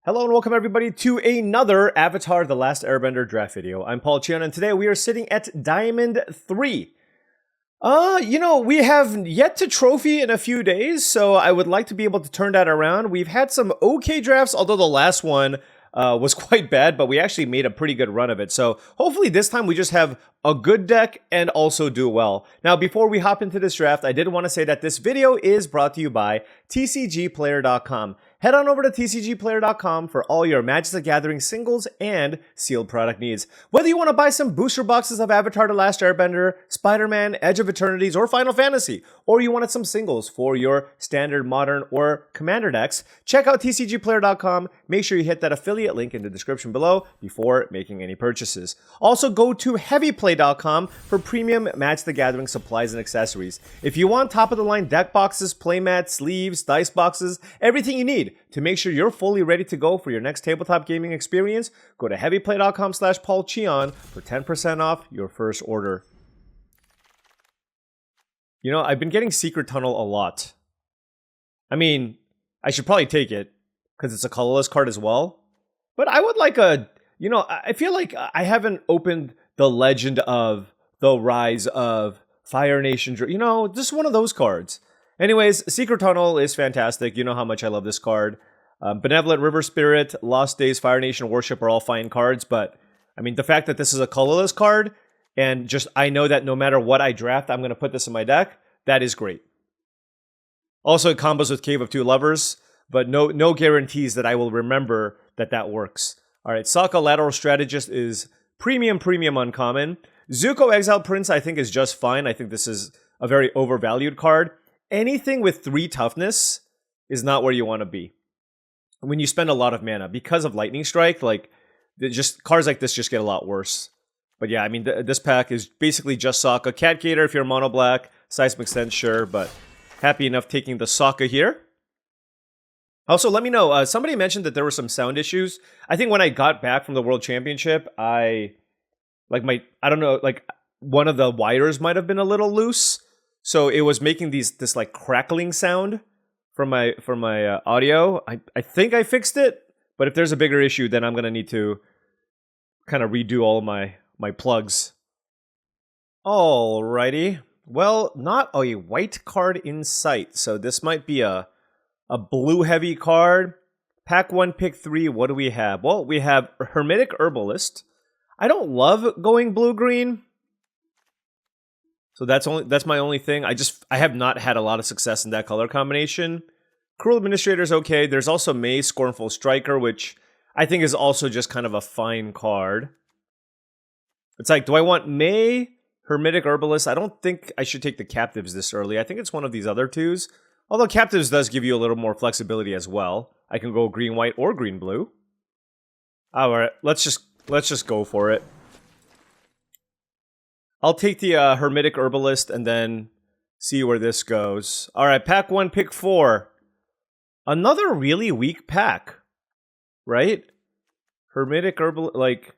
Hello and welcome everybody to another Avatar The Last Airbender draft video. I'm Paul Cheon and today we are sitting at Diamond 3. We have yet to trophy in a few days, so I would like to be able to turn that around. We've had some okay drafts, although the last one was quite bad, but we actually made a pretty good run of it. So hopefully this time we just have a good deck and also do well. Now, before we hop into this draft, I did want to say that this video is brought to you by TCGplayer.com. Head on over to TCGplayer.com for all your Magic the Gathering singles and sealed product needs. Whether you want to buy some booster boxes of Avatar The Last Airbender, Spider-Man, Edge of Eternities, or Final Fantasy, or you wanted some singles for your standard, modern, or commander decks, check out TCGplayer.com. Make sure you hit that affiliate link in the description below before making any purchases. Also, go to HeavyPlay.com for premium Magic the Gathering supplies and accessories. If you want top-of-the-line deck boxes, playmats, sleeves, dice boxes, everything you need to make sure you're fully ready to go for your next tabletop gaming experience, go to heavyplay.com/paulcheon for 10% off your first order. You know, I've been getting Secret Tunnel a lot. I mean, I should probably take it because it's a colorless card as well. But I would like a, I feel like I haven't opened the Legend of the Rise of Fire Nation, just one of those cards. Anyways, Secret Tunnel is fantastic. You know how much I love this card. Benevolent River Spirit, Lost Days, Fire Nation, Worship are all fine cards, but I mean, the fact that this is a colorless card, and just I know that no matter what I draft, I'm going to put this in my deck, that is great. Also, it combos with Cave of Two Lovers, but no guarantees that I will remember that works. All right, Sokka Lateral Strategist is premium uncommon. Zuko Exiled Prince, I think, is just fine. I think this is a very overvalued card. Anything with 3 toughness is not where you want to be when you spend a lot of mana. Because of Lightning Strike, like, cards like this just get a lot worse. But yeah, I mean, this pack is basically just Sokka. Cat Gator if you're mono black. Seismic Sense, sure, but happy enough taking the Sokka here. Also, let me know, somebody mentioned that there were some sound issues. I think when I got back from the World Championship, one of the wires might have been a little loose. So it was making this like crackling sound from my audio. I think I fixed it, but if there's a bigger issue, then I'm gonna need to kind of redo all my plugs. Alrighty. Well, not a white card in sight, so this might be a blue heavy card. Pack 1, pick 3. What do we have? Well, we have Hermetic Herbalist. I don't love going blue-green. So that's my only thing. I have not had a lot of success in that color combination. Cruel Administrator is okay. There's also May Scornful Striker, which I think is also just kind of a fine card. It's like, do I want May, Hermetic Herbalist? I don't think I should take the Captives this early. I think it's one of these other twos. Although Captives does give you a little more flexibility as well. I can go green-white or green-blue. Alright, let's just go for it. I'll take the Hermetic Herbalist and then see where this goes. Alright, pack 1, pick 4. Another really weak pack. Right? Hermetic Herbalist, like...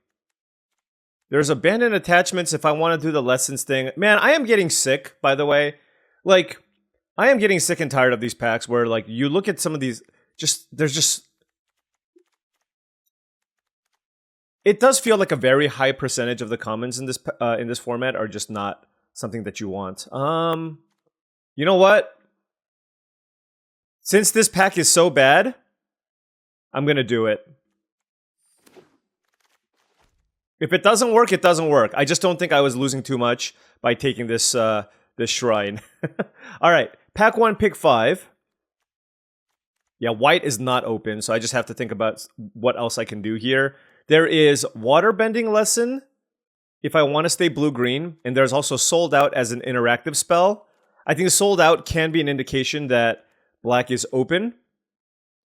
There's Abandoned Attachments if I want to do the Lessons thing. Man, I am getting sick, by the way. Like, I am getting sick and tired of these packs where, like, you look at some of these... It does feel like a very high percentage of the commons in this format are just not something that you want. You know what? Since this pack is so bad, I'm gonna do it. If it doesn't work, it doesn't work. I just don't think I was losing too much by taking this this shrine. All right, pack 1, pick 5. Yeah, white is not open, so I just have to think about what else I can do here. There is Waterbending Lesson if I want to stay blue-green, and there's also Sold Out as an interactive spell. I think Sold Out can be an indication that black is open.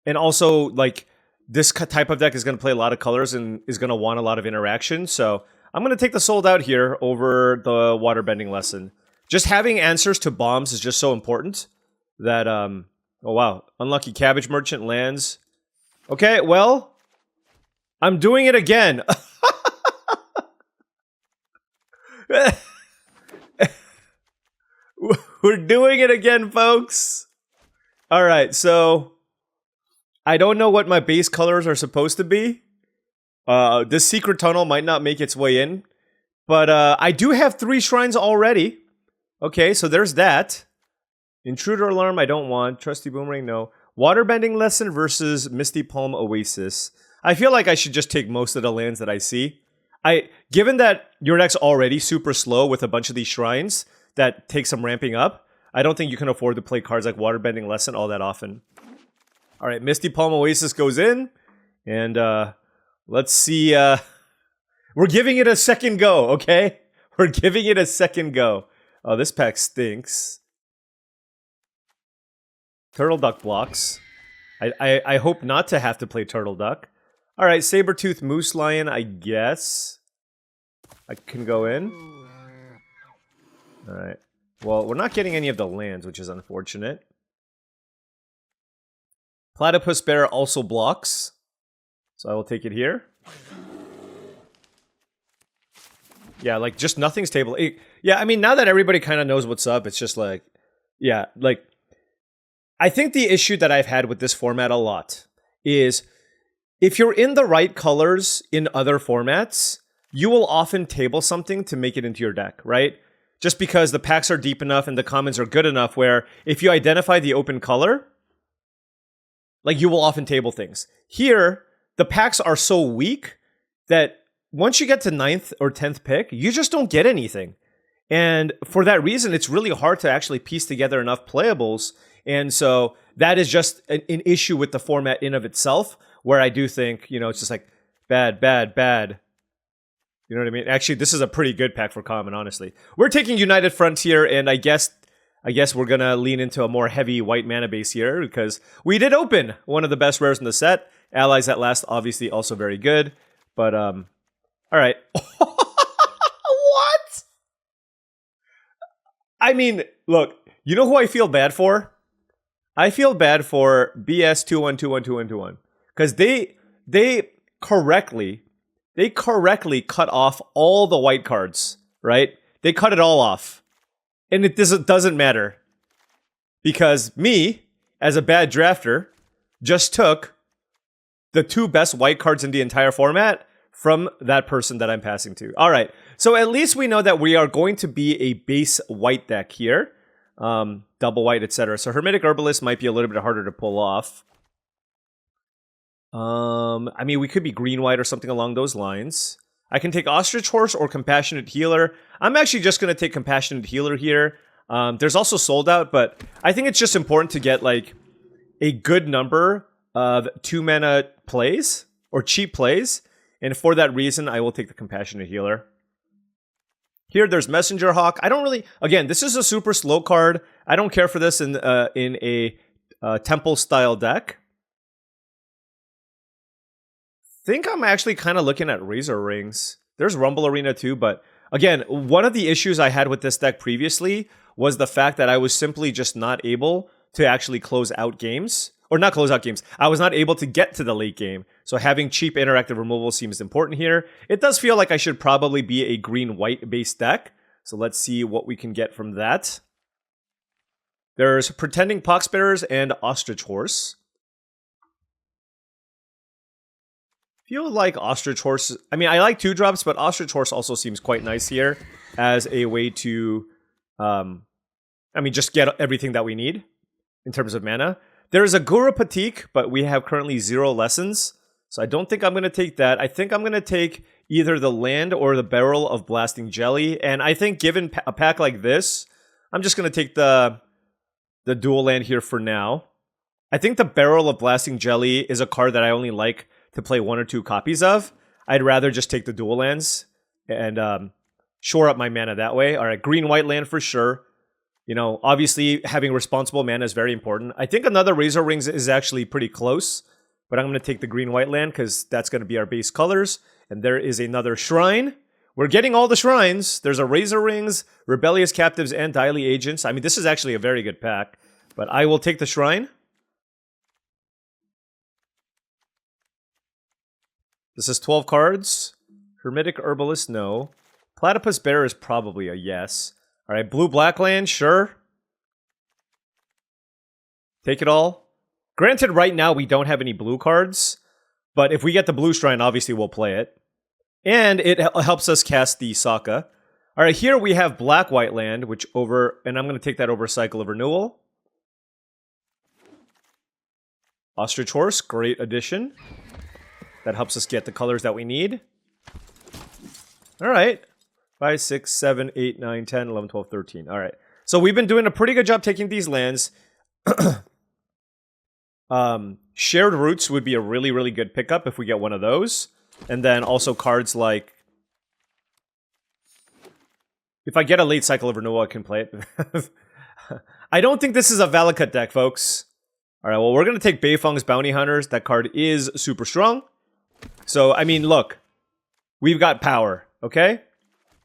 And also, like, this type of deck is going to play a lot of colors and is going to want a lot of interaction. So I'm going to take the Sold Out here over the Waterbending Lesson. Just having answers to bombs is just so important that, oh wow, Unlucky Cabbage Merchant lands. Okay, well... I'm doing it again. We're doing it again, folks. All right, so I don't know what my base colors are supposed to be. This secret tunnel might not make its way in. But I do have 3 shrines already. Okay, so there's that. Intruder Alarm, I don't want. Trusty Boomerang, no. Waterbending Lesson versus Misty Palm Oasis. I feel like I should just take most of the lands that I see. Given that your deck's already super slow with a bunch of these shrines that take some ramping up, I don't think you can afford to play cards like Waterbending Lesson all that often. Alright, Misty Palm Oasis goes in. And let's see. We're giving it a second go, okay? We're giving it a second go. Oh, this pack stinks. Turtle Duck blocks. I hope not to have to play Turtle Duck. Alright, Sabertooth Moose Lion, I guess. I can go in. Alright. Well, we're not getting any of the lands, which is unfortunate. Platypus Bear also blocks. So I will take it here. Yeah, like, just nothing's table. Yeah, I mean, now that everybody kind of knows what's up, it's just like... Yeah, like... I think the issue that I've had with this format a lot is... If you're in the right colors in other formats, you will often table something to make it into your deck, right? Just because the packs are deep enough and the commons are good enough where if you identify the open color, like, you will often table things. Here, the packs are so weak that once you get to 9th or 10th pick, you just don't get anything. And for that reason, it's really hard to actually piece together enough playables. And so that is just an issue with the format in of itself, where I do think, you know, it's just like bad, bad, bad. You know what I mean? Actually, this is a pretty good pack for common, honestly. We're taking United Frontier, and I guess we're gonna lean into a more heavy white mana base here, because we did open one of the best rares in the set. Allies at Last, obviously, also very good. But, alright. What? I mean, look, you know who I feel bad for? I feel bad for BS21212121. Because they correctly cut off all the white cards, right? They cut it all off. And it doesn't matter. Because me, as a bad drafter, just took the 2 best white cards in the entire format from that person that I'm passing to. Alright, so at least we know that we are going to be a base white deck here. Double white, etc. So Hermetic Herbalist might be a little bit harder to pull off. I mean, we could be green-white or something along those lines. I can take Ostrich Horse or Compassionate Healer. I'm actually just going to take Compassionate Healer here. There's also Sold Out, but I think it's just important to get, like, a good number of 2-mana plays, or cheap plays, and for that reason, I will take the Compassionate Healer. Here, there's Messenger Hawk. I don't really... Again, this is a super slow card. I don't care for this in a Temple-style deck. Think I'm actually kind of looking at Razor Rings. There's Rumble Arena too, but again, one of the issues I had with this deck previously was the fact that I was simply just not able to actually close out games. Or not close out games. I was not able to get to the late game. So having cheap interactive removal seems important here. It does feel like I should probably be a green-white based deck. So let's see what we can get from that. There's Pretending Poxbearers and Ostrich Horse. Feel like Ostrich Horse... I mean, I like 2-drops, but Ostrich Horse also seems quite nice here as a way to... I mean, just get everything that we need in terms of mana. There is a Guru Patik, but we have currently 0 lessons. So I don't think I'm going to take that. I think I'm going to take either the land or the Barrel of Blasting Jelly. And I think given a pack like this, I'm just going to take the dual land here for now. I think the Barrel of Blasting Jelly is a card that I only like to play 1 or 2 copies of. I'd rather just take the dual lands and shore up my mana that way. All right, green-white land for sure. You know, obviously having responsible mana is very important. I think another Razor Rings is actually pretty close, but I'm going to take the green-white land because that's going to be our base colors. And there is another Shrine. We're getting all the Shrines. There's a Razor Rings, Rebellious Captives, and Daily Agents. I mean, this is actually a very good pack, but I will take the Shrine. This is 12 cards. Hermetic Herbalist, no. Platypus Bear is probably a yes. Alright, blue-black land, sure. Take it all. Granted, right now we don't have any blue cards, but if we get the blue shrine, obviously we'll play it. And it helps us cast the Sokka. All right, here we have black-white land, which and I'm going to take that over Cycle of Renewal. Ostrich Horse, great addition. That helps us get the colors that we need. All right. 5, 6, 7, 8, 9, 10, 11, 12, 13. All right. So we've been doing a pretty good job taking these lands. Shared Roots would be a really, really good pickup if we get one of those. And then also cards like... If I get a late Cycle of Renewal, I can play it. I don't think this is a Valakut deck, folks. Alright, well, we're going to take Beifeng's Bounty Hunters. That card is super strong. So, I mean, look. We've got power, okay?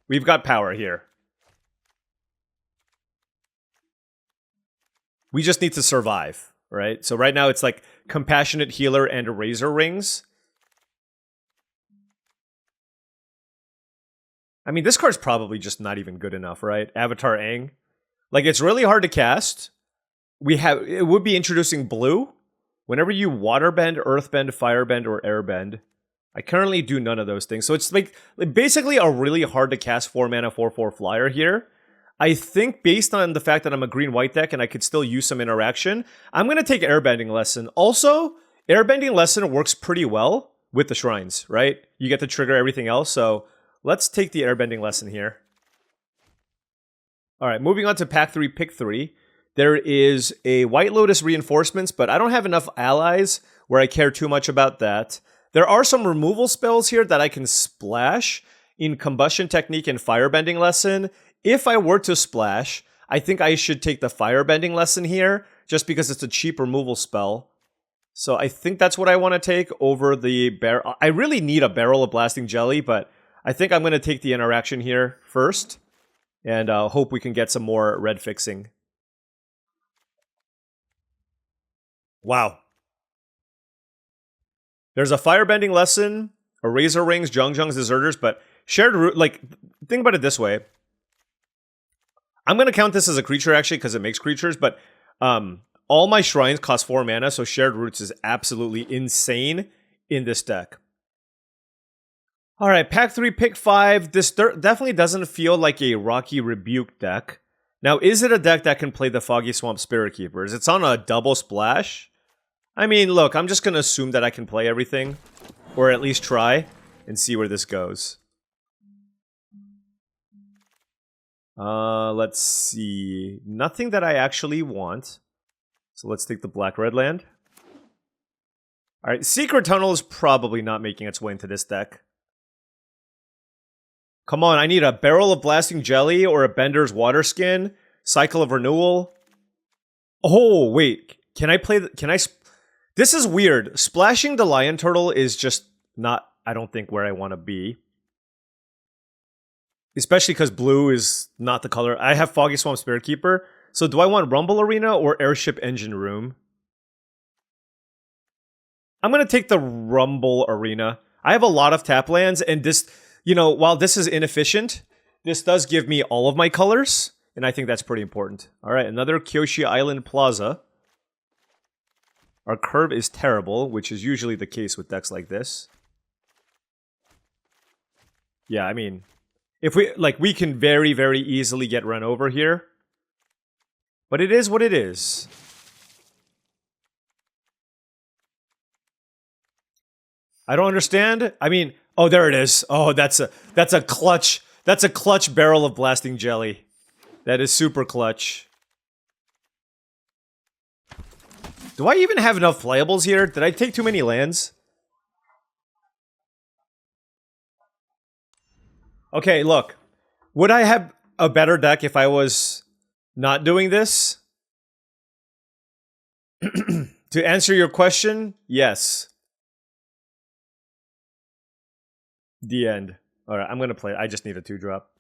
We've got power here. We just need to survive, right? So right now it's like Compassionate Healer and Razor Rings. I mean, this card's probably just not even good enough, right? Avatar Aang. Like, it's really hard to cast. It would be introducing blue. Whenever you waterbend, earthbend, firebend, or airbend. I currently do none of those things. So it's like basically a really hard to cast 4-mana 4/4 flyer here. I think based on the fact that I'm a green-white deck and I could still use some interaction, I'm going to take Airbending Lesson. Also, Airbending Lesson works pretty well with the shrines, right? You get to trigger everything else, so let's take the Airbending Lesson here. Alright, moving on to pack 3, pick 3. There is a White Lotus Reinforcements, but I don't have enough allies where I care too much about that. There are some removal spells here that I can splash in Combustion Technique and Firebending Lesson. If I were to splash, I think I should take the Firebending Lesson here, just because it's a cheap removal spell. So I think that's what I want to take over the barrel. I really need a Barrel of Blasting Jelly, but I think I'm going to take the interaction here first, and hope we can get some more red fixing. Wow. There's a Firebending Lesson, a Razor Rings, Zhangzhang's Deserters, but Shared Root, like, think about it this way. I'm going to count this as a creature, actually, because it makes creatures, but all my shrines cost 4 mana, so Shared Roots is absolutely insane in this deck. Alright, pack 3, pick 5. This definitely doesn't feel like a Rocky Rebuke deck. Now, is it a deck that can play the Foggy Swamp Spirit Keepers? It's on a double splash. I mean, look, I'm just going to assume that I can play everything. Or at least try, and see where this goes. Let's see. Nothing that I actually want. So let's take the black-red land. Alright, Secret Tunnel is probably not making its way into this deck. Come on, I need a Barrel of Blasting Jelly or a Bender's Water Skin. Cycle of Renewal. Oh, wait. Can I play... This is weird. Splashing the Lion Turtle is just not, I don't think, where I want to be. Especially because blue is not the color. I have Foggy Swamp Spirit Keeper. So do I want Rumble Arena or Airship Engine Room? I'm going to take the Rumble Arena. I have a lot of tap lands, and this, you know, while this is inefficient, this does give me all of my colors, and I think that's pretty important. Alright, another Kyoshi Island Plaza. Our curve is terrible, which is usually the case with decks like this. Yeah, I mean, if we can very, very easily get run over here. But it is what it is. I don't understand. I mean, oh, there it is. Oh, that's a clutch. That's a clutch Barrel of Blasting Jelly. That is super clutch. Do I even have enough playables here? Did I take too many lands? Okay, look. Would I have a better deck if I was not doing this? To answer your question, yes. The end. Alright, I'm gonna play it. I just need a 2-drop.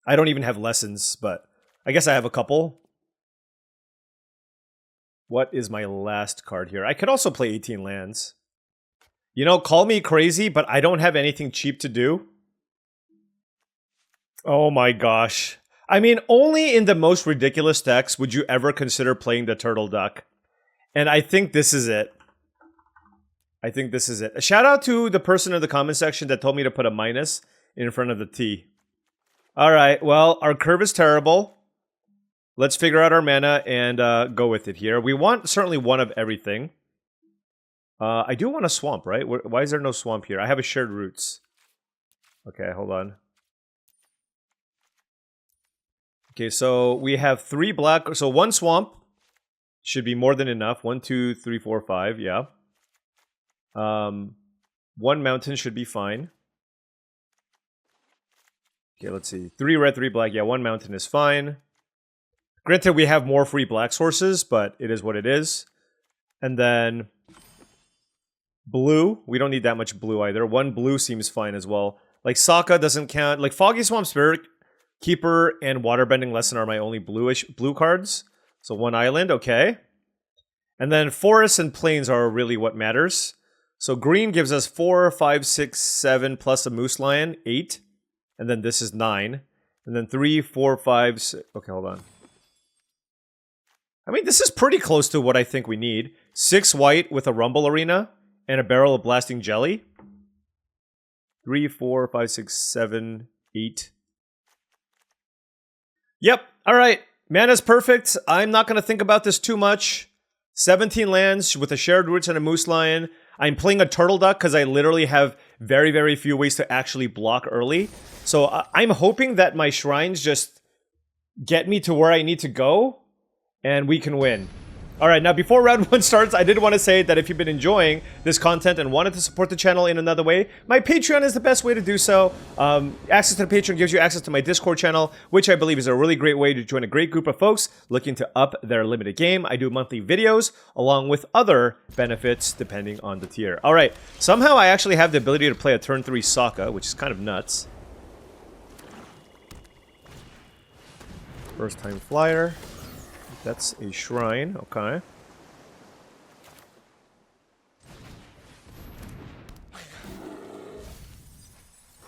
I don't even have lessons, but I guess I have a couple. What is my last card here? I could also play 18 lands. You know, call me crazy, but I don't have anything cheap to do. Oh my gosh. I mean, only in the most ridiculous decks would you ever consider playing the Turtle Duck. And I think this is it. I think this is it. A shout out to the person in the comment section that told me to put a minus in front of the T. Alright, well, our curve is terrible. Let's figure out our mana and go with it here. We want certainly one of everything. I do want a swamp, right? Why is there no swamp here? I have a shared roots. Okay, hold on. Okay, so we have 3 black. So 1 swamp should be more than enough. 1, 2, 3, 4, 5. Yeah. 1 mountain should be fine. Okay, let's see. 3 red, 3 black. Yeah, 1 mountain is fine. Granted, we have more free black sources, but it is what it is. And then blue. We don't need that much blue either. 1 blue seems fine as well. Like Sokka doesn't count. Like Foggy Swamp Spirit Keeper and Waterbending Lesson are my only blue cards. So 1 island, okay. And then forests and plains are really what matters. So green gives us 4, 5, 6, 7 plus a moose lion, 8. And then this is 9. And then 3, 4, 5, 6. Okay, hold on. I mean, this is pretty close to what I think we need. 6 white with a rumble arena and a barrel of blasting jelly. 3, 4, 5, 6, 7, 8. Yep, alright. Mana's perfect. I'm not going to think about this too much. 17 lands with a shared roots and a moose lion. I'm playing a turtle duck because I literally have very, very few ways to actually block early. So I'm hoping that my shrines just get me to where I need to go, and we can win. Alright, now before round 1 starts, I did want to say that if you've been enjoying this content and wanted to support the channel in another way, my Patreon is the best way to do so. Access to the Patreon gives you access to my Discord channel, which I believe is a really great way to join a great group of folks looking to up their limited game. I do monthly videos, along with other benefits, depending on the tier. Alright, somehow I actually have the ability to play a turn 3 Sokka, which is kind of nuts. First time flyer. That's a shrine, okay.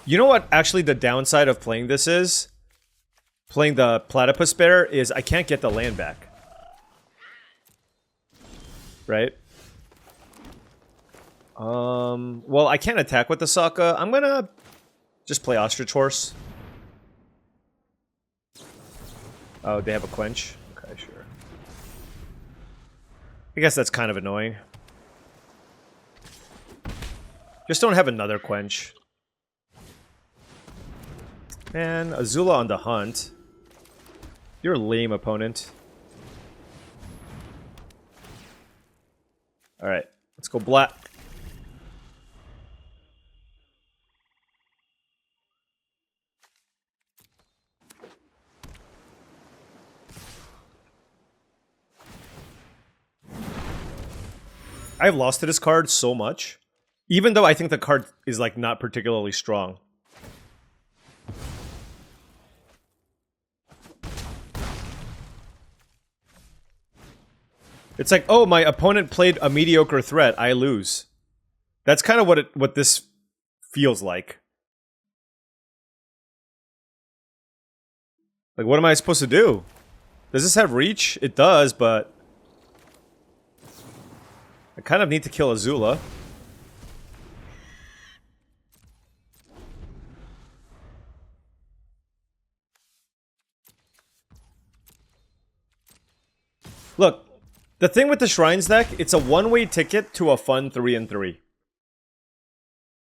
You know what actually the downside of playing this is? Playing the Platypus Bear is I can't get the land back. Right? Well, I can't attack with the Sokka. I'm gonna just play Ostrich Horse. Oh, they have a quench? Okay, sure. I guess that's kind of annoying. Just don't have another quench. Man, Azula on the hunt. You're a lame opponent. Alright, let's go black. I've lost to this card so much. Even though I think the card is, like, not particularly strong. It's like, oh, my opponent played a mediocre threat, I lose. That's kind of what this feels like. Like, what am I supposed to do? Does this have reach? It does, but I kind of need to kill Azula. Look, the thing with the Shrines deck, it's a one-way ticket to a fun 3-3.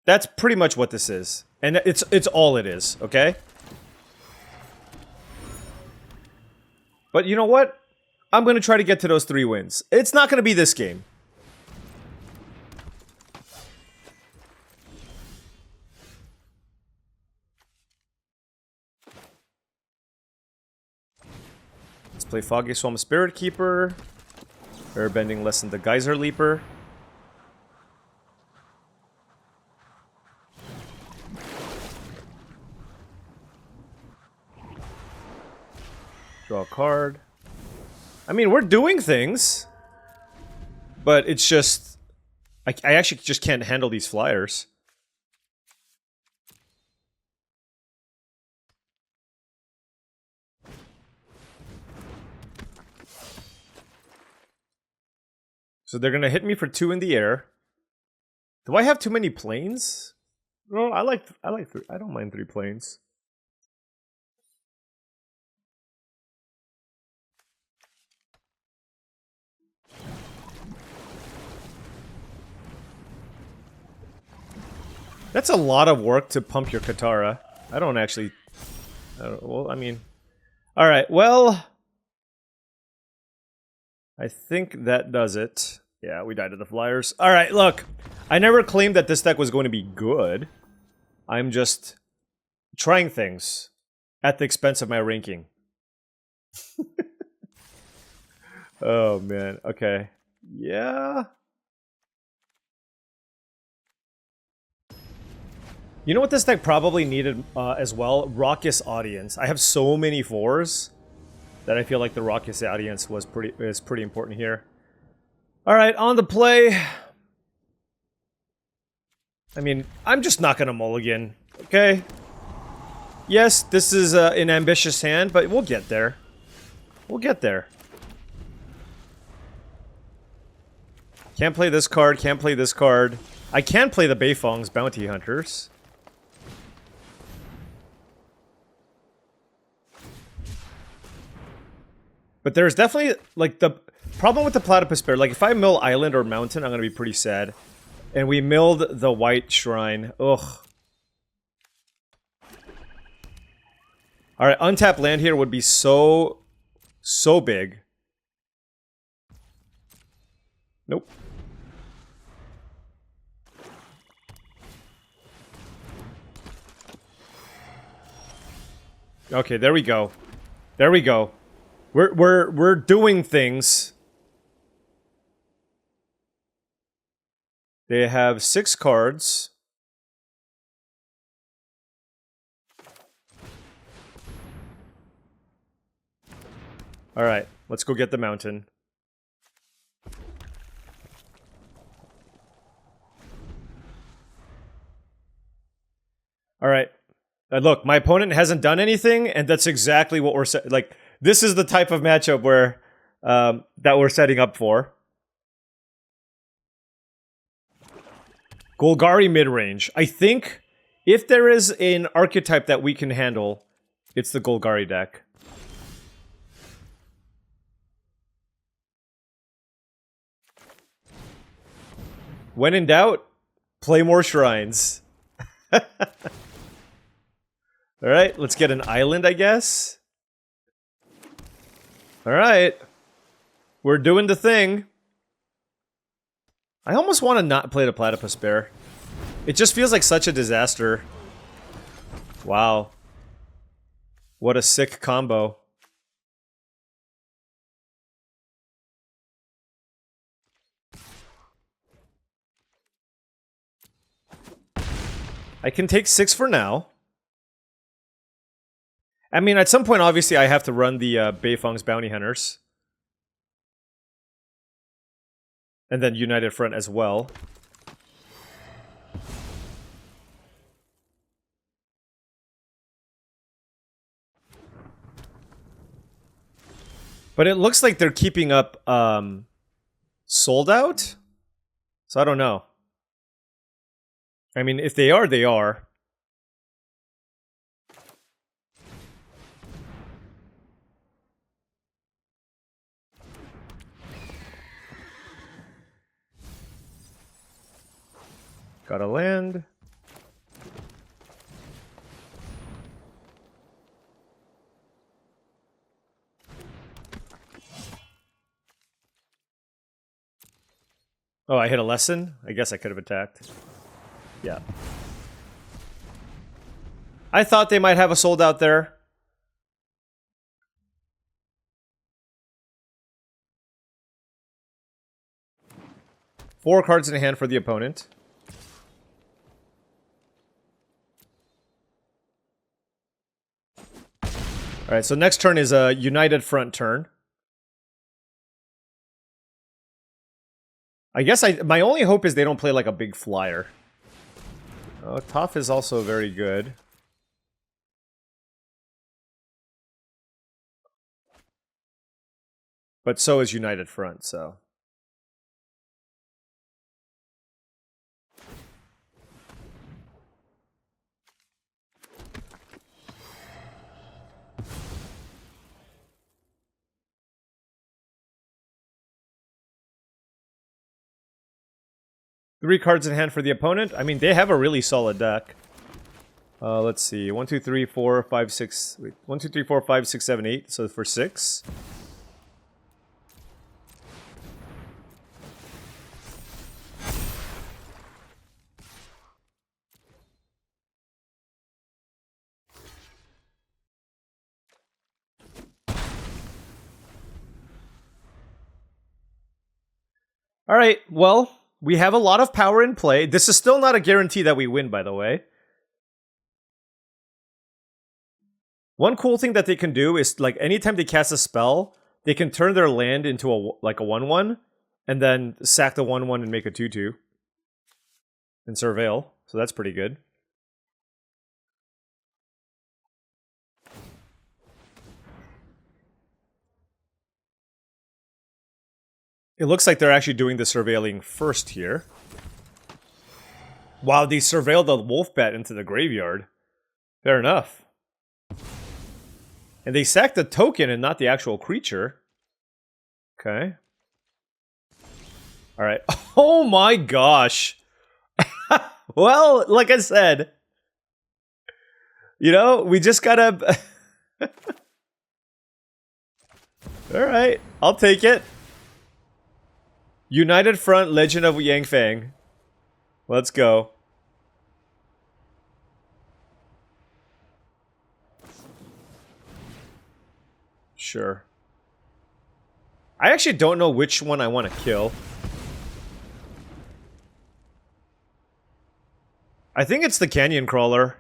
That's pretty much what this is. And it's all it is, okay? But you know what? I'm gonna try to get to those 3 wins. It's not gonna be this game. Let's play Foggy Swamp Spirit Keeper. Airbending Lesson the Geyser Leaper. Draw a card. I mean, we're doing things. But it's just... I actually just can't handle these flyers. So they're gonna hit me for 2 in the air. Do I have too many planes? No, I like three. I don't mind 3 planes. That's a lot of work to pump your Katara. I don't actually... well, I mean... Alright, well... I think that does it. Yeah, we died to the Flyers. Alright, look. I never claimed that this deck was going to be good. I'm just trying things at the expense of my ranking. Oh, man. Okay. Yeah... You know what this deck probably needed as well? Raucous Audience. I have so many 4s that I feel like the Raucous Audience is pretty important here. Alright, on the play. I mean, I'm just not gonna mulligan, okay? Yes, this is an ambitious hand, but we'll get there. We'll get there. Can't play this card, can't play this card. I can play the Beifong's Bounty Hunters. But there's definitely, like, the problem with the Platypus Bear. Like, if I mill Island or Mountain, I'm gonna be pretty sad. And we milled the White Shrine. Ugh. Alright, untapped land here would be so big. Nope. Okay, there we go. There we go. We're doing things. They have 6 cards. Alright, let's go get the mountain. Alright. Look, my opponent hasn't done anything, and that's exactly what we're like. This is the type of matchup where that we're setting up for. Golgari mid-range. I think if there is an archetype that we can handle, it's the Golgari deck. When in doubt, play more shrines. Alright, let's get an island, I guess. Alright. We're doing the thing. I almost want to not play the Platypus Bear. It just feels like such a disaster. Wow. What a sick combo. I can take 6 for now. I mean, at some point, obviously, I have to run the Beifong's Bounty Hunters. And then United Front as well. But it looks like they're keeping up sold out? So I don't know. I mean, if they are, they are. Gotta land. Oh, I hit a lesson? I guess I could have attacked. Yeah. I thought they might have a sold out there. Four cards in hand for the opponent. Alright, so next turn is a United Front turn. I guess my only hope is they don't play like a big flyer. Oh, Toph is also very good. But so is United Front, so... 3 cards in hand for the opponent. I mean, they have a really solid deck. Let's see. 1, 2, 3, 4, 5, 6. Wait. 1, 2, 3, 4, 5, 6, 7, 8. So for 6. Alright, well, we have a lot of power in play. This is still not a guarantee that we win, by the way. One cool thing that they can do is, like, anytime they cast a spell, they can turn their land into a 1/1, and then sack the 1/1 and make a 2/2. And surveil, so that's pretty good. It looks like they're actually doing the surveilling first here. Wow, they surveilled the wolf bat into the graveyard. Fair enough. And they sacked the token and not the actual creature. Okay. Alright. Oh my gosh. Well, like I said, you know, we just gotta... Alright, I'll take it. United Front, Legend of Yang Fang. Let's go. Sure. I actually don't know which one I want to kill. I think it's the Canyon Crawler.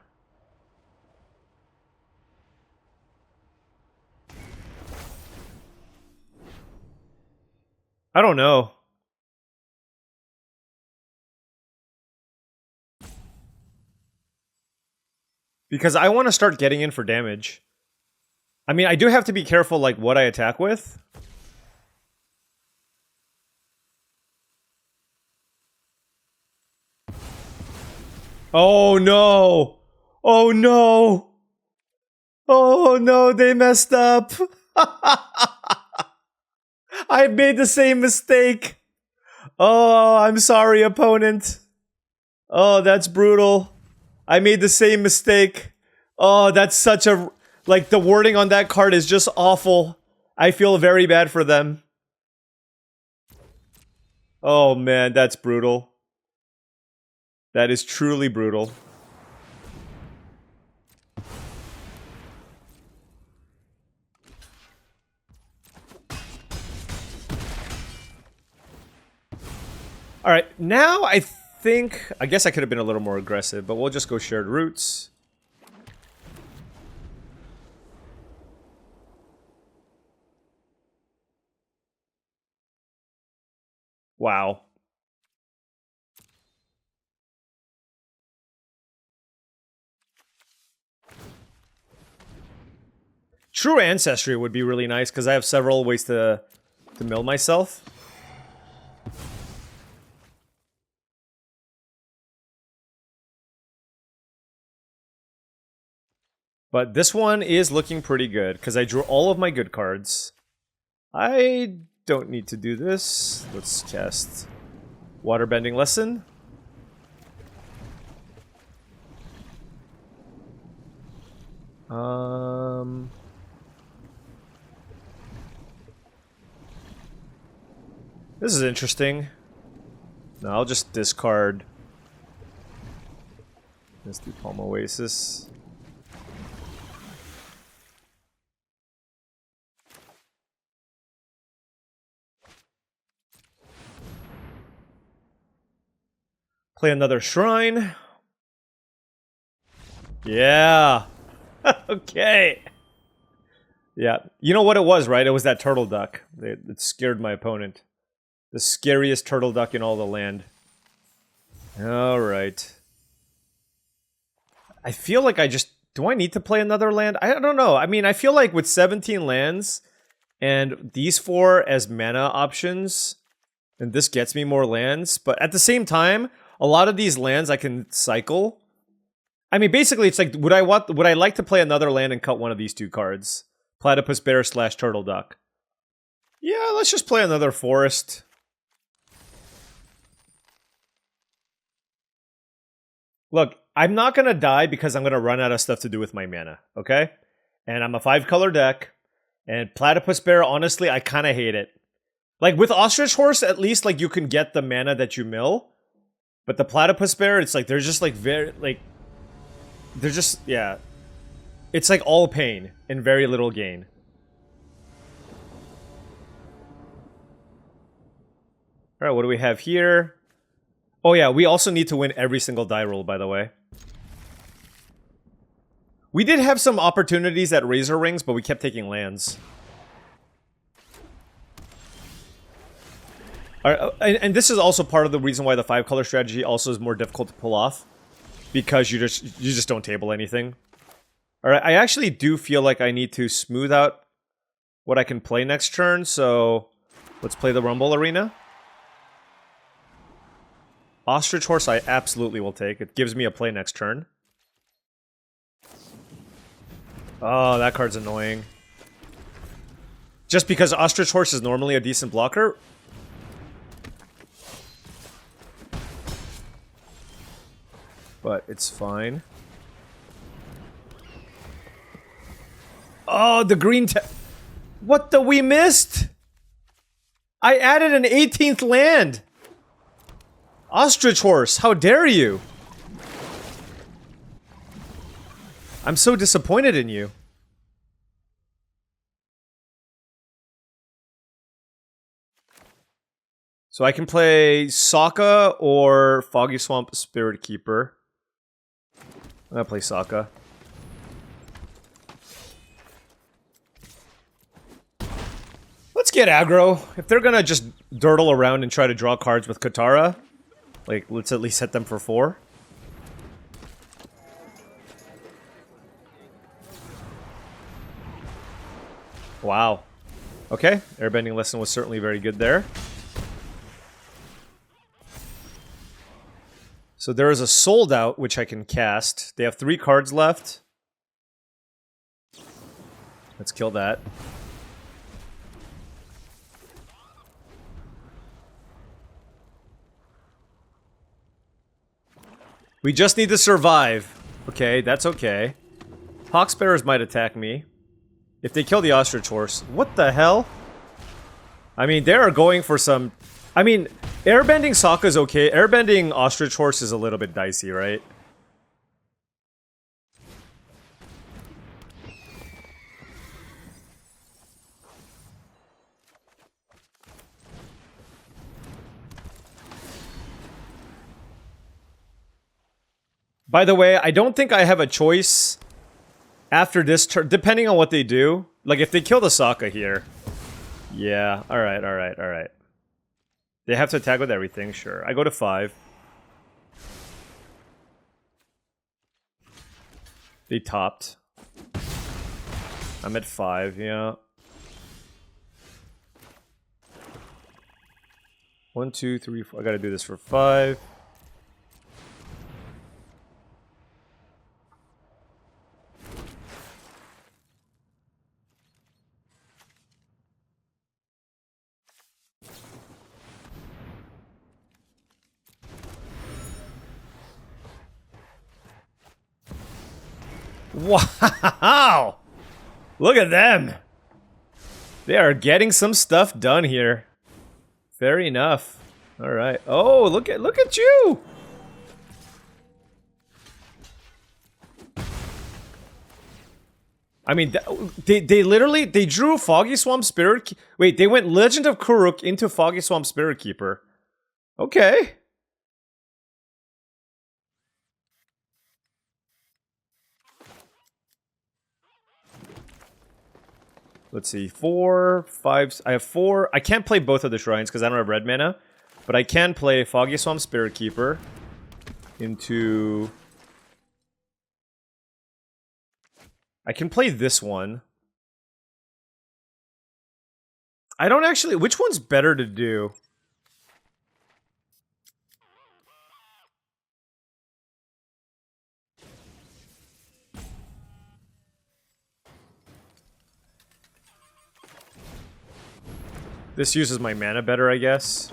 I don't know. Because I want to start getting in for damage. I mean, I do have to be careful, like, what I attack with. Oh no! Oh no! Oh no, they messed up! I made the same mistake! Oh, I'm sorry, opponent. Oh, that's brutal. I made the same mistake. Oh, that's such a... Like, the wording on that card is just awful. I feel very bad for them. Oh man, that's brutal. That is truly brutal. Alright, now I think... I guess I could have been a little more aggressive, but we'll just go Shared Roots. Wow. True Ancestry would be really nice, because I have several ways to mill myself. But this one is looking pretty good, because I drew all of my good cards. I don't need to do this. Let's cast Waterbending Lesson. This is interesting. No, I'll just discard. Let's do Palm Oasis. Play another Shrine. Yeah. Okay. Yeah. You know what it was, right? It was that turtle duck. It scared my opponent. The scariest turtle duck in all the land. Alright. I feel like I just... Do I need to play another land? I don't know. I mean, I feel like with 17 lands and these 4 as mana options, and this gets me more lands, but at the same time, a lot of these lands I can cycle. I mean, basically, it's like, would I like to play another land and cut one of these 2 cards? Platypus Bear / Turtle Duck. Yeah, let's just play another Forest. Look, I'm not going to die because I'm going to run out of stuff to do with my mana, okay? And I'm a 5-color deck. And Platypus Bear, honestly, I kind of hate it. Like, with Ostrich Horse, at least, like, you can get the mana that you mill. But the Platypus Bear, it's like, they're just, like, very, like... They're just, yeah. It's, like, all pain and very little gain. Alright, what do we have here? Oh yeah, we also need to win every single die roll, by the way. We did have some opportunities at Razor Rings, but we kept taking lands. And this is also part of the reason why the 5-color strategy also is more difficult to pull off. Because you just don't table anything. Alright, I actually do feel like I need to smooth out what I can play next turn, so... Let's play the Rumble Arena. Ostrich Horse I absolutely will take. It gives me a play next turn. Oh, that card's annoying. Just because Ostrich Horse is normally a decent blocker. But it's fine. Oh, the green what the we missed? I added an 18th land! Ostrich Horse, how dare you? I'm so disappointed in you. So I can play Sokka or Foggy Swamp Spirit Keeper. I'm gonna play Sokka. Let's get aggro. If they're gonna just durdle around and try to draw cards with Katara, like, let's at least hit them for 4. Wow. Okay, Airbending lesson was certainly very good there. So there is a Sold Out, which I can cast. They have 3 cards left. Let's kill that. We just need to survive. Okay, that's okay. Hawksbearers might attack me. If they kill the Ostrich Horse. What the hell? I mean, they are going for some... I mean, airbending Sokka is okay. Airbending Ostrich Horse is a little bit dicey, right? By the way, I don't think I have a choice after this turn, depending on what they do. Like, if they kill the Sokka here. Yeah, alright, alright, alright. They have to attack with everything, sure. I go to 5. They topped. I'm at 5, yeah. 1, 2, 3, 4. I gotta do this for 5. Wow! Look at them! They are getting some stuff done here. Fair enough. Alright. Oh, look at you! I mean, they literally, they drew Foggy Swamp Spirit... Wait, they went Legend of Kuruk into Foggy Swamp Spirit Keeper. Okay. Let's see, 4, 5... I have 4... I can't play both of the shrines because I don't have red mana. But I can play Foggy Swamp Spirit Keeper into... I can play this one. I don't actually... Which one's better to do? This uses my mana better, I guess.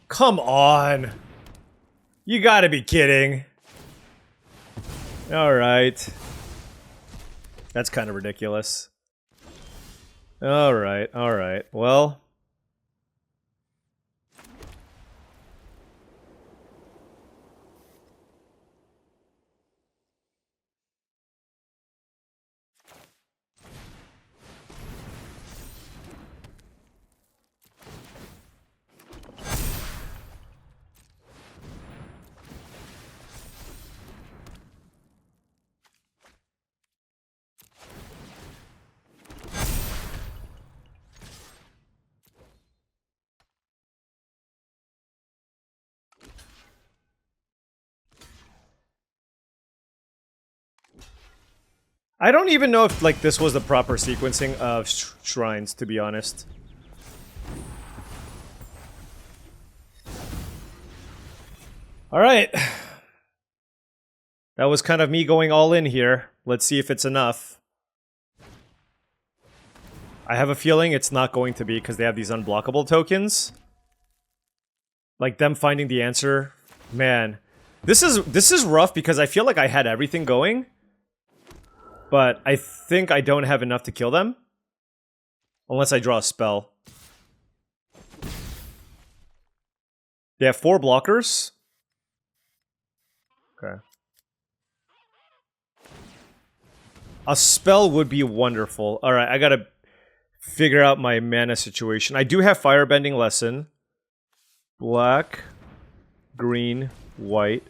Come on. You gotta be kidding. Alright. That's kind of ridiculous. Alright, alright. Well... I don't even know if, like, this was the proper sequencing of shrines, to be honest. Alright. That was kind of me going all in here. Let's see if it's enough. I have a feeling it's not going to be, because they have these unblockable tokens. Like, them finding the answer. Man. This is rough, because I feel like I had everything going. But I think I don't have enough to kill them. Unless I draw a spell. They have 4 blockers. Okay. A spell would be wonderful. Alright, I gotta figure out my mana situation. I do have Firebending Lesson. Black, green, white.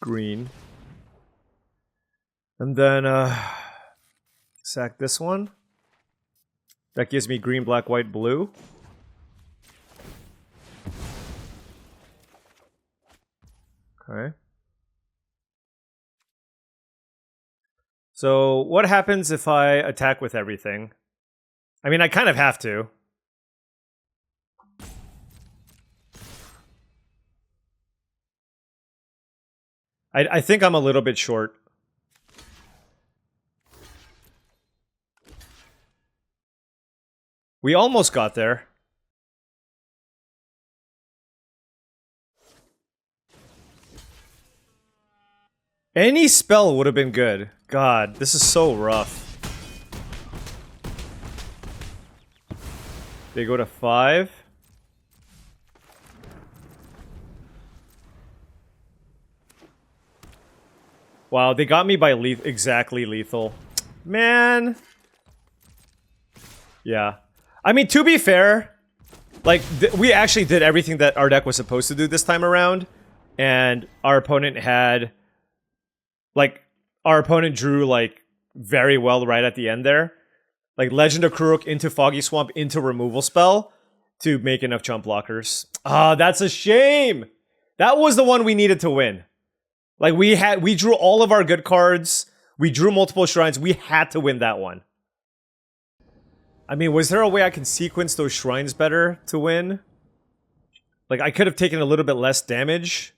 Green. And then, sack this one. That gives me green, black, white, blue. Okay. So, what happens if I attack with everything? I mean, I kind of have to. I think I'm a little bit short. We almost got there. Any spell would have been good. God, this is so rough. They go to 5. Wow, they got me by exactly lethal. Man. Yeah. I mean, to be fair, like, we actually did everything that our deck was supposed to do this time around. And our opponent had... Like, our opponent drew, like, very well right at the end there. Like, Legend of Kuruk into Foggy Swamp into removal spell to make enough chump blockers. Ah, that's a shame! That was the one we needed to win. Like, we drew all of our good cards. We drew multiple shrines. We had to win that one. I mean, was there a way I can sequence those shrines better to win? Like, I could have taken a little bit less damage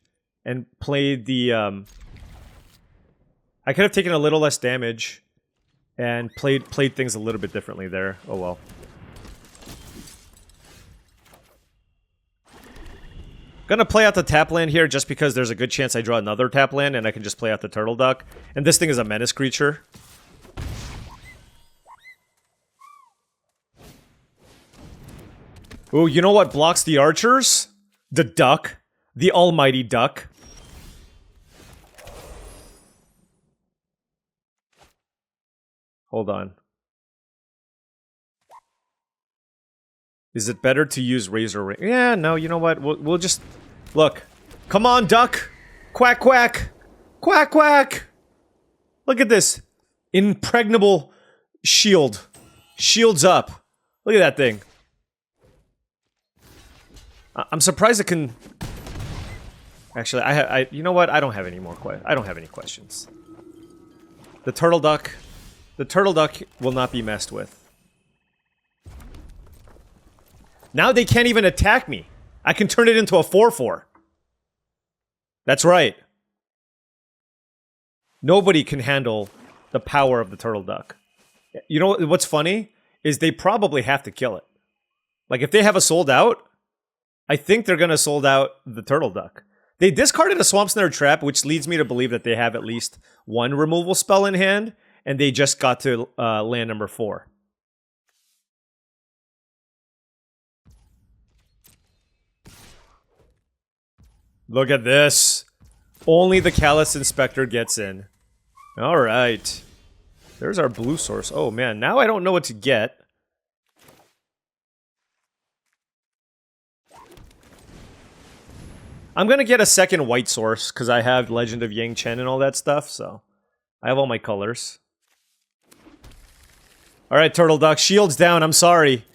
and played the, I could have taken a little less damage and played things a little bit differently there. Oh well. Gonna play out the tap land here just because there's a good chance I draw another tap land and I can just play out the Turtle Duck. And this thing is a menace creature. Ooh, you know what blocks the archers? The duck. The almighty duck. Hold on. Is it better to use Razor Ring? Yeah, no, you know what? We'll just... Look. Come on, duck! Quack, quack! Quack, quack! Look at this. Impregnable shield. Shields up. Look at that thing. I'm surprised it can... Actually, you know what? I don't have any more I don't have any questions. The Turtle Duck... The Turtle Duck will not be messed with. Now they can't even attack me. I can turn it into a 4/4. That's right. Nobody can handle the power of the Turtle Duck. You know what's funny? is they probably have to kill it. Like, if they have a sold out, I think they're going to sold out the Turtle Duck. They discarded a Swamp Snare Trap, which leads me to believe that they have at least one removal spell in hand, and they just got to land number 4. Look at this. Only the Callous Inspector gets in. Alright. There's our blue source. Oh man, now I don't know what to get. I'm gonna get a second white source, because I have Legend of Yang Chen and all that stuff, so... I have all my colors. Alright, Turtle Duck, shields down, I'm sorry.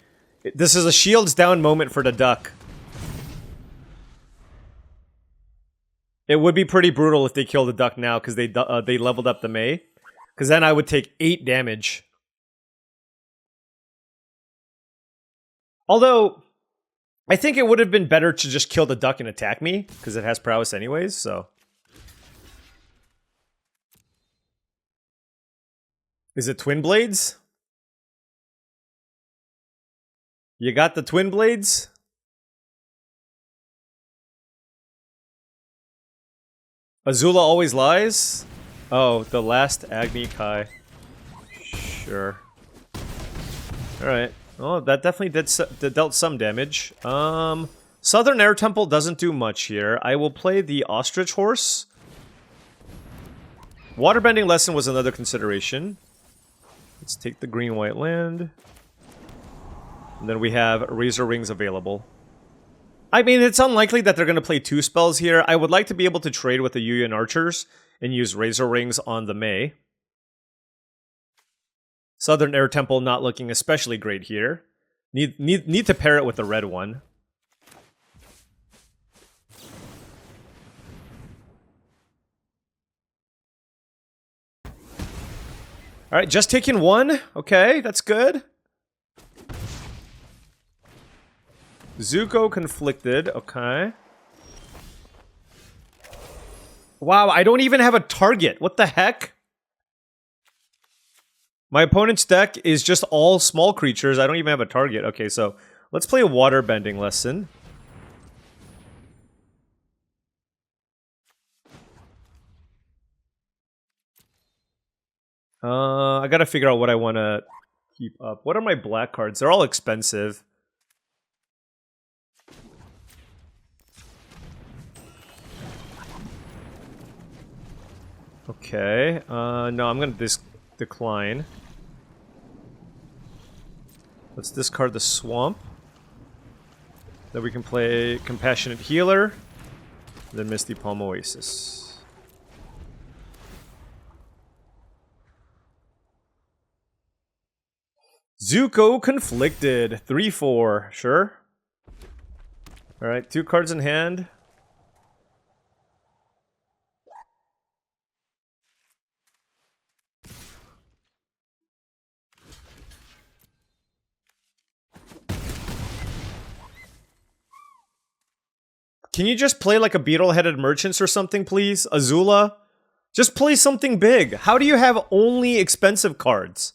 This is a shields down moment for the duck. It would be pretty brutal if they killed the duck now, because they leveled up the Mei. Because then I would take 8 damage. Although, I think it would have been better to just kill the duck and attack me, because it has prowess anyways, so... Is it Twin Blades? You got the Twin Blades? Azula always lies? Oh, the last Agni Kai. Sure. Alright. Oh, that definitely dealt some damage. Southern Air Temple doesn't do much here. I will play the Ostrich Horse. Waterbending Lesson was another consideration. Let's take the green-white land. And then we have Razor Rings available. I mean, it's unlikely that they're going to play 2 spells here. I would like to be able to trade with the Yuyan Archers and use Razor Rings on the Mei. Southern Air Temple not looking especially great here. Need to pair it with the red one. Alright, just taking 1. Okay, that's good. Zuko Conflicted, okay. Wow, I don't even have a target. What the heck? My opponent's deck is just all small creatures. I don't even have a target. Okay, so let's play a Waterbending Lesson. I gotta figure out what I want to keep up. What are my black cards? They're all expensive. Okay, no, I'm gonna decline. Let's discard the Swamp. Then we can play Compassionate Healer. Then Misty Palm Oasis. Zuko Conflicted. 3-4. Sure. Alright, 2 cards in hand. Can you just play like a Beetle-Headed Merchants or something, please? Azula? Just play something big. How do you have only expensive cards?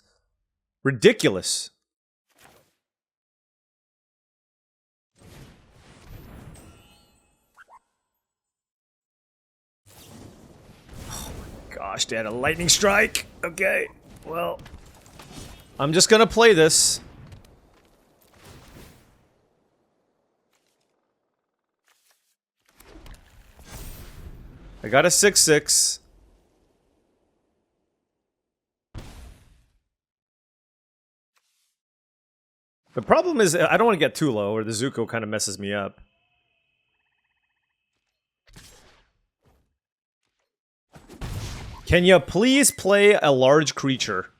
Ridiculous. Oh my gosh, they had a lightning strike. Okay, well, I'm just gonna play this. I got a 6/6. The problem is, I don't want to get too low, or the Zuko kind of messes me up. Can you please play a large creature?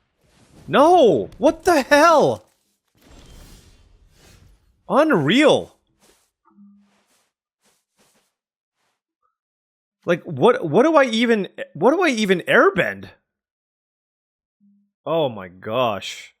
No! What the hell? Unreal. Like, what do I even airbend? Oh my gosh.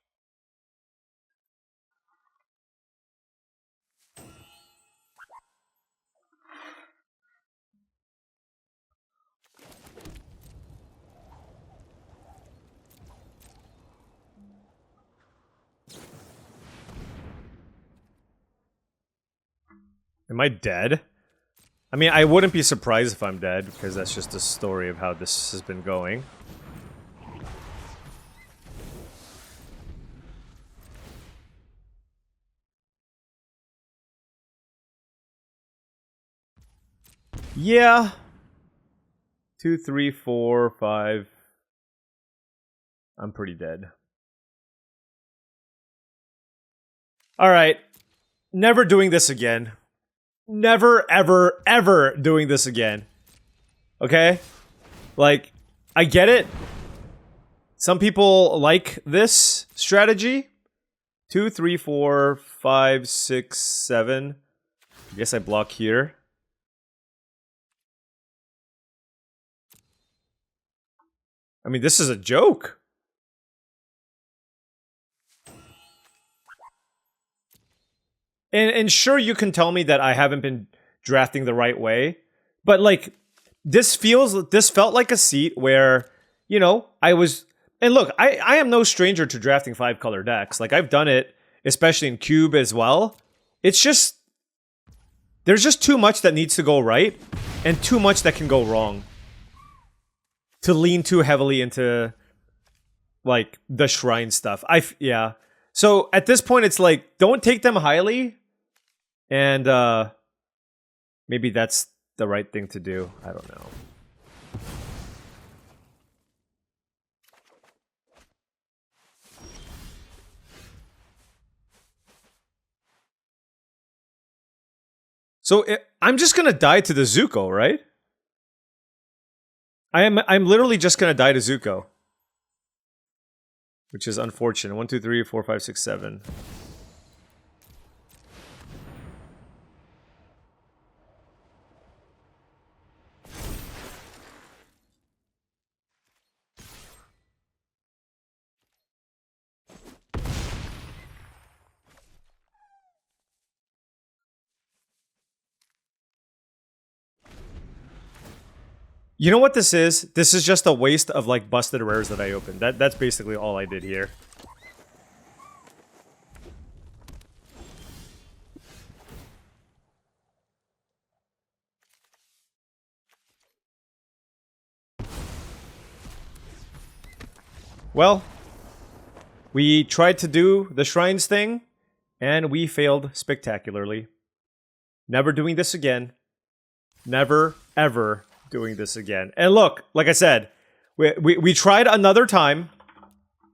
Am I dead? I mean, I wouldn't be surprised if I'm dead, because that's just the story of how this has been going. Yeah. 2, 3, 4, 5. I'm pretty dead. Alright. Never doing this again. Never, ever, ever doing this again. Okay? Like, I get it. Some people like this strategy. 2, 3, 4, 5, 6, 7. I guess I block here. I mean, this is a joke. And sure, you can tell me that I haven't been drafting the right way, but like, this felt like a seat where, you know, I was, and look, I am no stranger to drafting 5-color decks. Like, I've done it, especially in Cube as well. It's just, there's just too much that needs to go right, and too much that can go wrong. To lean too heavily into, like, the shrine stuff. Yeah. So, at this point, it's like, don't take them highly, and, maybe that's the right thing to do. I don't know. So, I'm just gonna die to the Zuko, right? I'm literally just gonna die to Zuko. Which is unfortunate. 1, 2, 3, 4, 5, 6, 7. You know what this is? This is just a waste of, like, busted rares that I opened. That's basically all I did here. Well, we tried to do the shrines thing, and we failed spectacularly. Never doing this again. Never, ever doing this again. And look, like I said, we tried another time,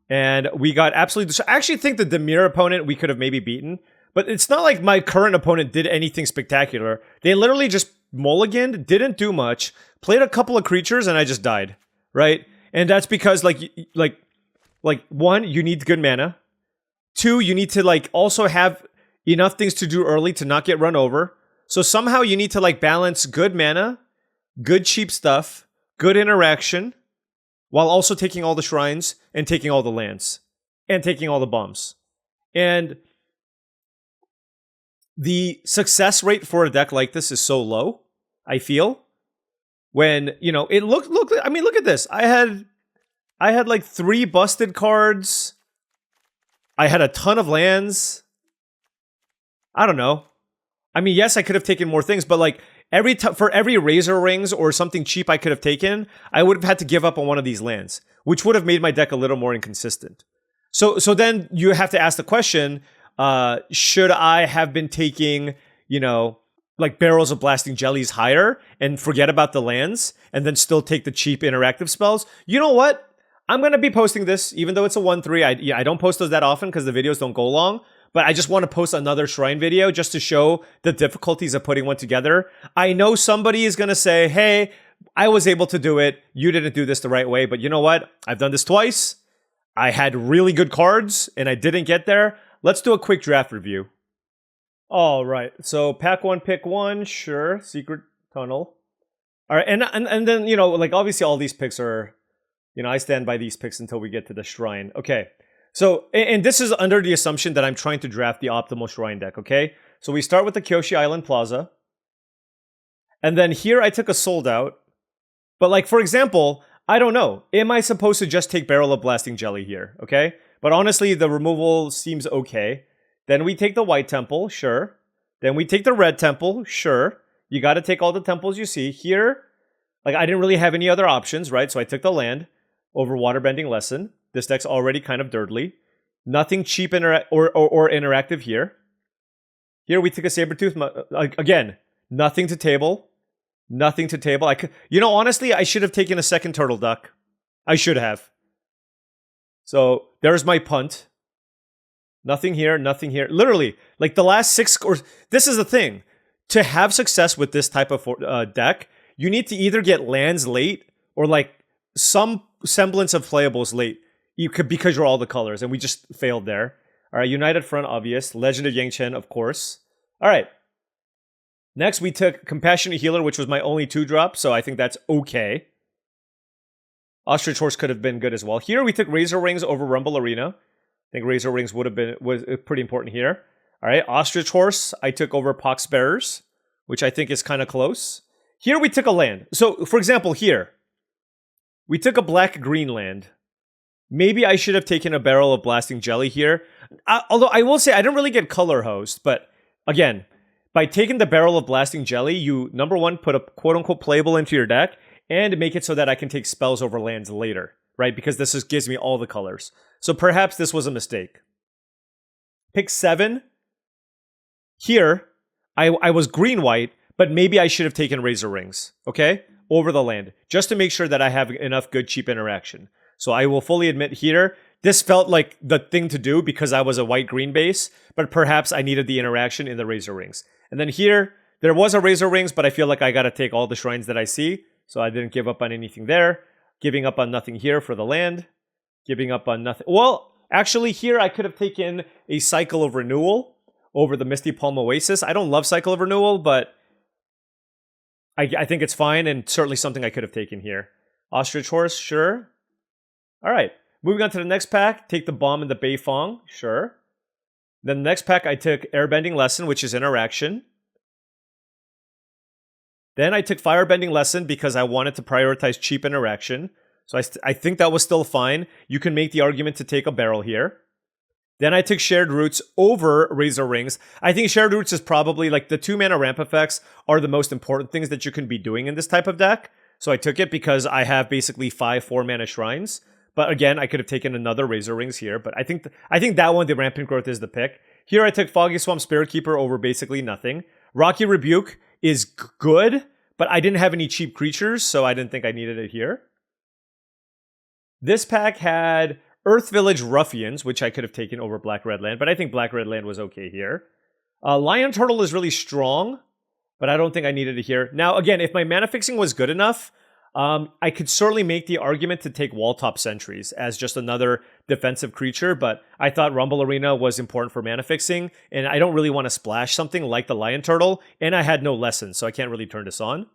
and we got absolutely... I actually think the Demir opponent we could have maybe beaten, but it's not like my current opponent did anything spectacular. They literally just mulliganed, didn't do much, played a couple of creatures, and I just died, right? And that's because, like, one, you need good mana. 2, you need to, like, also have enough things to do early to not get run over. So somehow you need to, like, balance good mana, good cheap stuff, good interaction, while also taking all the shrines, and taking all the lands, and taking all the bumps. And the success rate for a deck like this is so low, I feel. When, you know, it look, I mean, look at this. I had like 3 busted cards. I had a ton of lands. I don't know. I mean, yes, I could have taken more things, but like, for every Razor Rings or something cheap I could have taken, I would have had to give up on one of these lands, which would have made my deck a little more inconsistent. So then you have to ask the question, should I have been taking, you know, like Barrels of Blasting Jellies higher and forget about the lands and then still take the cheap interactive spells? You know what? I'm going to be posting this, even though it's a 1-3. I don't post those that often because the videos don't go long. But I just want to post another Shrine video just to show the difficulties of putting one together. I know somebody is going to say, hey, I was able to do it. You didn't do this the right way. But you know what? I've done this twice. I had really good cards, and I didn't get there. Let's do a quick draft review. All right. So pack 1, pick 1. Sure. Secret Tunnel. All right. And then, you know, like, obviously all these picks are, you know, I stand by these picks until we get to the Shrine. Okay. So, and this is under the assumption that I'm trying to draft the optimal Shrine deck, okay? So we start with the Kyoshi Island Plaza. And then here I took a sold out. But like, for example, I don't know. Am I supposed to just take Barrel of Blasting Jelly here, okay? But honestly, the removal seems okay. Then we take the White Temple, sure. Then we take the red temple, sure. You got to take all the temples you see. Here, like I didn't really have any other options, right? So I took the land over Waterbending Lesson. This deck's already kind of dirtly. Nothing cheap or interactive here. Here we took a Sabertooth. Again, nothing to table. Nothing to table. Honestly, I should have taken a second Turtle Duck. I should have. So there's my punt. Nothing here, nothing here. Literally, like the last 6 scores. This is the thing. To have success with this type of deck, you need to either get lands late or like some semblance of playables late. Because you're all the colors, and we just failed there. All right, United Front, obvious. Legend of Yangchen, of course. All right. Next, we took Compassionate Healer, which was my only 2-drop, so I think that's okay. Ostrich Horse could have been good as well. Here, we took Razor Rings over Rumble Arena. I think Razor Rings was pretty important here. All right, Ostrich Horse, I took over Pox Bearers, which I think is kind of close. Here, we took a land. So, for example, here, we took a black-green land. Maybe I should have taken a Barrel of Blasting Jelly here. Although I will say I didn't really get Color Host. But again, by taking the Barrel of Blasting Jelly, you, number one, put a quote-unquote playable into your deck and make it so that I can take spells over lands later, right? Because this gives me all the colors. So perhaps this was a mistake. Pick 7. Here, I was green-white, but maybe I should have taken Razor Rings, okay? Over the land, just to make sure that I have enough good, cheap interaction. So I will fully admit here, this felt like the thing to do because I was a white-green base, but perhaps I needed the interaction in the Razor Rings. And then here, there was a Razor Rings, but I feel like I got to take all the shrines that I see, so I didn't give up on anything there. Giving up on nothing here for the land. Giving up on nothing. Well, actually here I could have taken a Cycle of Renewal over the Misty Palm Oasis. I don't love Cycle of Renewal, but I think it's fine, and certainly something I could have taken here. Ostrich Horse, sure. All right, moving on to the next pack. Take the Bomb and the Beifong, sure. Then the next pack, I took Airbending Lesson, which is interaction. Then I took Firebending Lesson because I wanted to prioritize cheap interaction. So I think that was still fine. You can make the argument to take a barrel here. Then I took Shared Roots over Razor Rings. I think Shared Roots is probably like the 2-mana ramp effects are the most important things that you can be doing in this type of deck. So I took it because I have basically 5 4-mana shrines. But again, I could have taken another Razor Rings here. But I think that one, the Rampant Growth, is the pick. Here I took Foggy Swamp Spirit Keeper over basically nothing. Rocky Rebuke is good, but I didn't have any cheap creatures, so I didn't think I needed it here. This pack had Earth Village Ruffians, which I could have taken over Black Red Land, but I think Black Red Land was okay here. Lion Turtle is really strong, but I don't think I needed it here. Now, again, if my mana fixing was good enough, I could certainly make the argument to take Walltop Sentries as just another defensive creature, but I thought Rumble Arena was important for mana fixing, and I don't really want to splash something like the Lion Turtle, and I had no lessons, so I can't really turn this on.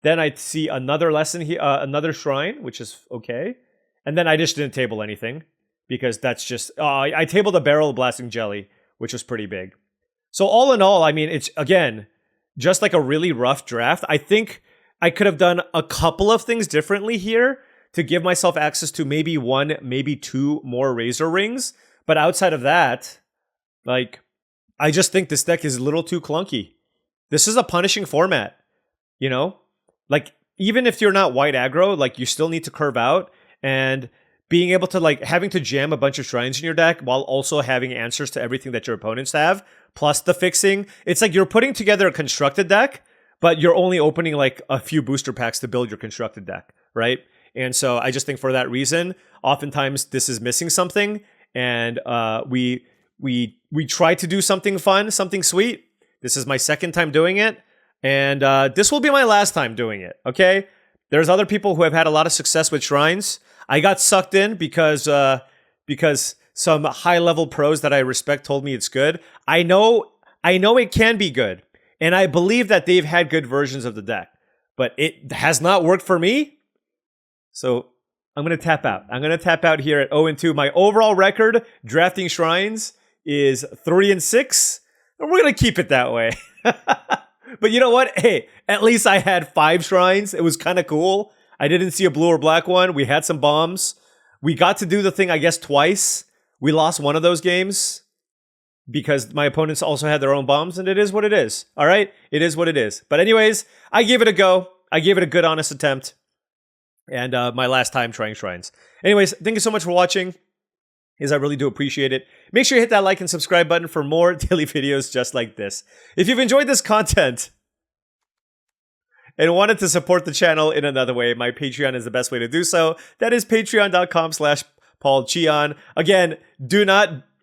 Then I see another lesson here, another shrine, which is okay. And then I just didn't table anything, because that's just... I tabled a Barrel of Blasting Jelly, which was pretty big. So all in all, I mean, it's, again, just like a really rough draft. I think I could have done a couple of things differently here to give myself access to maybe 1, maybe 2 more Razor Rings. But outside of that, like, I just think this deck is a little too clunky. This is a punishing format, you know? Like, even if you're not white aggro, like, you still need to curve out. And being able to, like, having to jam a bunch of shrines in your deck while also having answers to everything that your opponents have, plus the fixing. It's like you're putting together a constructed deck, but you're only opening, like, a few booster packs to build your constructed deck, right? And so I just think for that reason, oftentimes this is missing something, and we try to do something fun, something sweet. This is my second time doing it, and this will be my last time doing it, okay? There's other people who have had a lot of success with shrines. I got sucked in because some high-level pros that I respect told me it's good. I know it can be good, and I believe that they've had good versions of the deck, but it has not worked for me. So I'm going to tap out. I'm going to tap out here at 0-2. My overall record drafting shrines is 3-6, and we're going to keep it that way. But you know what? Hey, at least I had 5 shrines. It was kind of cool. I didn't see a blue or black one. We had some bombs. We got to do the thing, I guess, twice. We lost one of those games. because my opponents also had their own bombs, and it is what it is. All right? It is what it is. But anyways, I gave it a go. I gave it a good, honest attempt. And my last time trying Shrines. Anyways, thank you so much for watching. I really do appreciate it. Make sure you hit that like and subscribe button for more daily videos just like this. If you've enjoyed this content and wanted to support the channel in another way, my Patreon is the best way to do so. That is patreon.com/paulcheon. Again,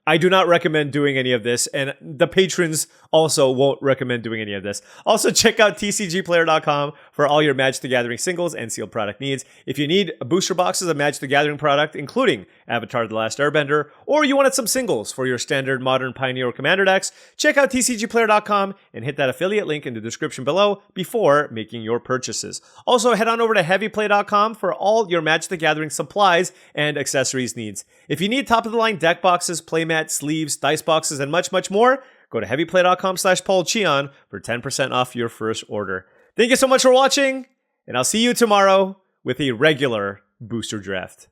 I do not recommend doing any of this, and the patrons also won't recommend doing any of this. Also, check out TCGplayer.com for all your Magic the Gathering singles and sealed product needs. If you need booster boxes of Magic the Gathering product, including Avatar: The Last Airbender, or you wanted some singles for your standard Modern, Pioneer, or Commander decks, check out TCGplayer.com and hit that affiliate link in the description below before making your purchases. Also, head on over to heavyplay.com for all your Magic the Gathering supplies and accessories needs. If you need top-of-the-line deck boxes, playmats, sleeves, dice boxes, and much, much more, go to heavyplay.com/paulcheon for 10% off your first order. Thank you so much for watching, and I'll see you tomorrow with a regular booster draft.